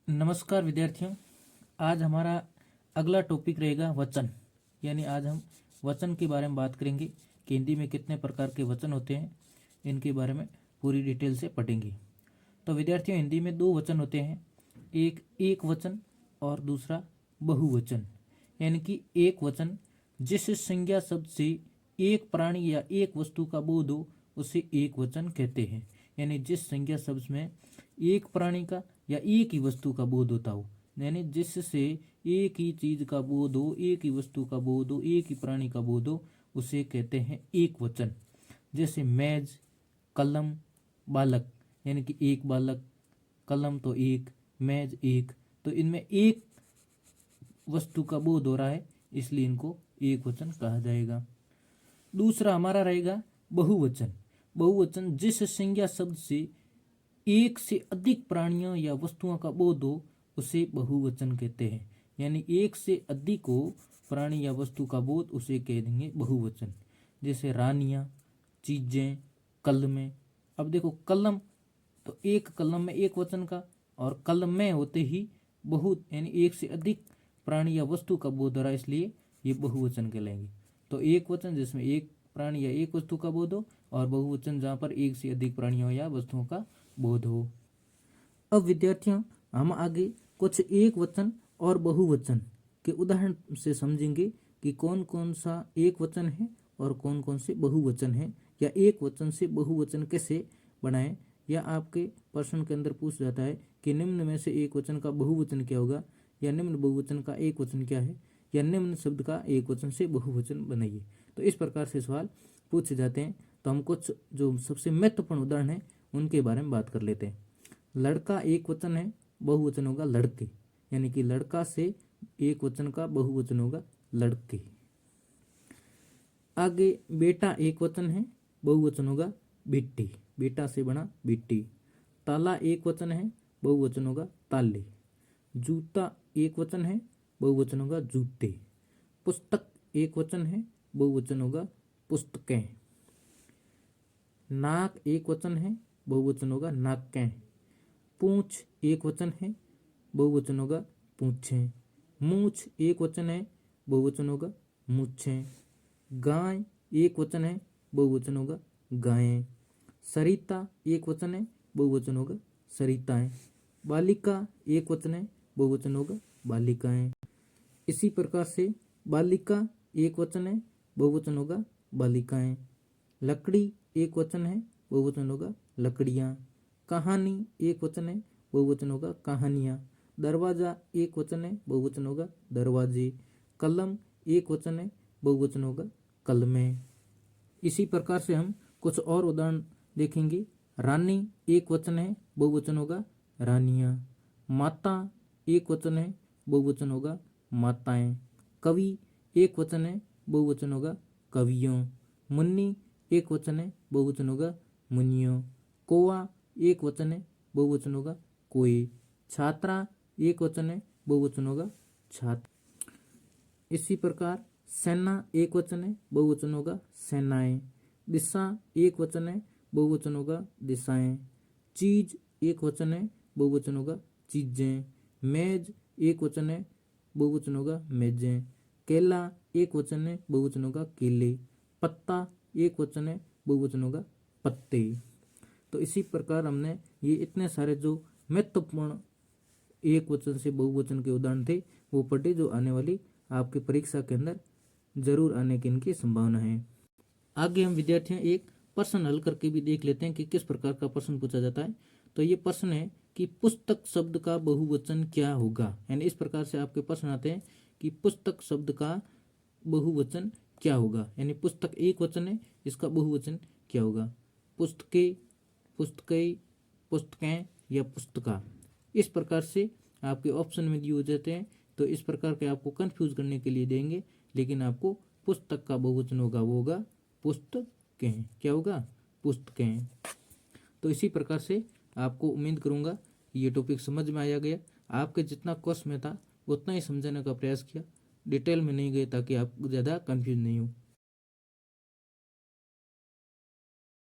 नमस्कार विद्यार्थियों। आज हमारा अगला टॉपिक रहेगा वचन। यानी आज हम वचन के बारे में बात करेंगे कि हिंदी में कितने प्रकार के वचन होते हैं, इनके बारे में पूरी डिटेल से पढ़ेंगे। तो विद्यार्थियों, हिंदी में दो वचन होते हैं, एक वचन और दूसरा बहुवचन। यानी कि एक वचन जिस संज्ञा शब्द से एक प्राणी या एक वस्तु का बोध हो उसे एक वचन कहते हैं। यानी जिस संज्ञा शब्द में एक प्राणी का या एक ही वस्तु का बोध होता हो, यानी जिससे एक ही चीज का बोध हो, एक ही वस्तु का बोध हो, एक ही प्राणी का बोध हो, उसे कहते हैं एक वचन। जैसे मेज, कलम, बालक। यानी कि एक बालक, कलम तो एक, मेज एक, तो इनमें एक वस्तु का बोध हो रहा है, इसलिए इनको एक वचन कहा जाएगा। दूसरा हमारा रहेगा बहुवचन। बहुवचन जिस संज्ञा शब्द से एक से अधिक प्राणियों या वस्तुओं का बोध हो उसे बहुवचन कहते हैं। यानी एक से अधिक हो प्राणी या वस्तु का बोध, उसे कह देंगे बहुवचन। जैसे रानियां, चीजें, कलमें। अब देखो, कलम तो एक कलम में एक वचन का, और कलम में होते ही बहुत यानी एक से अधिक प्राणी या वस्तु का बोध हो रहा है, इसलिए ये बहुवचन कहलाएंगे। तो एक वचन जिसमें एक प्राणी या एक वस्तु का बोध हो, और बहुवचन जहाँ पर एक से अधिक प्राणियों या वस्तुओं का बोध हो। अब विद्यार्थियों, हम आगे कुछ एक वचन और बहुवचन के उदाहरण से समझेंगे कि कौन कौन सा एक वचन है और कौन कौन से बहुवचन है, या एक वचन से बहुवचन कैसे बनाएं। या आपके प्रश्न के अंदर पूछ जाता है कि निम्न में से एक वचन का बहुवचन क्या होगा, या निम्न बहुवचन का एक वचन क्या है, या निम्न शब्द का एक वचन से बहुवचन बनाइए। तो इस प्रकार से सवाल पूछे जाते हैं। तो हम कुछ जो सबसे महत्वपूर्ण उदाहरण है उनके बारे में बात कर लेते हैं। लड़का एक वचन है, बहुवचन होगा लड़के। यानी कि लड़का से एक वचन का बहुवचन होगा लड़के। आगे बेटा एक वचन है, बहुवचन होगा बेटी। बेटा से बना बेटी। ताला एक वचन है, बहुवचन होगा ताले। जूता एक वचन है, बहुवचन होगा जूते। पुस्तक एक वचन है, बहुवचन होगा पुस्तकें। नाक एक वचन है, बहुवचन होगा नाकें। पूंछ एक वचन है, बहुवचन होगा पूंछें। मूछ एक वचन है, बहुवचन होगा मूछें। गाय एक वचन है, बहुवचन होगा गायें। सरिता एक वचन है, बहुवचन होगा सरिताएं। बालिका एक वचन है, बहुवचन होगा बालिकाएं। इसी प्रकार से बालिका एक वचन है, बहुवचन होगा बालिकाएं। लकड़ी एक वचन है, बहुवचन होगा लकड़ियां। कहानी एक वचन है, बहुवचन होगा कहानियां। दरवाजा एक वचन है, बहुवचन होगा दरवाजे। कलम एक वचन है, बहुवचन होगा कलमें। इसी प्रकार से हम कुछ और उदाहरण देखेंगे। रानी एक वचन है, बहुवचन होगा रानियां। माता एक वचन है, बहुवचन होगा माताएं। कवि एक वचन है, बहुवचन होगा कवियों। मुन्नी एक वचन है, बहुवचन होगा मुनियों। कौवा एक वचन है, बहुवचन होगा कोए। छात्रा एक वचन है, बहुवचन होगा छात्र। इसी प्रकार सेना एक वचन है, बहुवचन होगा सेनाएं। दिशा एक वचन है, बहुवचन होगा दिशाएं। चीज एक वचन है, बहुवचन होगा चीजें। मेज एक वचन है, बहुवचन होगा मेजें। केला एक वचन है, बहुवचन होगा केले। पत्ता एक वचन है, बहुवचन होगा पत्ते। तो इसी प्रकार हमने ये इतने सारे जो महत्वपूर्ण एक वचन से बहुवचन के उदाहरण थे वो पढ़े, जो आने वाली आपकी परीक्षा के अंदर जरूर आने की इनकी संभावना है। आगे हम विद्यार्थियों एक प्रश्न हल करके भी देख लेते हैं कि किस प्रकार का प्रश्न पूछा जाता है। तो ये प्रश्न है कि पुस्तक शब्द का बहुवचन क्या होगा। यानी इस प्रकार से आपके प्रश्न आते हैं कि पुस्तक शब्द का बहुवचन क्या होगा। यानी पुस्तक एक वचन है, इसका बहुवचन क्या होगा। पुस्तकें, पुस्तकें, पुस्तकें या पुस्तका। इस प्रकार से आपके ऑप्शन में दिए हो जाते हैं। तो इस प्रकार के आपको कंफ्यूज करने के लिए देंगे, लेकिन आपको पुस्तक का बहुवचन होगा वो होगा पुस्तकें। क्या होगा, पुस्तकें। तो इसी प्रकार से आपको उम्मीद करूंगा ये टॉपिक समझ में आया गया। आपके जितना कोर्स में था उतना ही समझाने का प्रयास किया, डिटेल में नहीं गए ताकि आप ज़्यादा कंफ्यूज नहीं हो।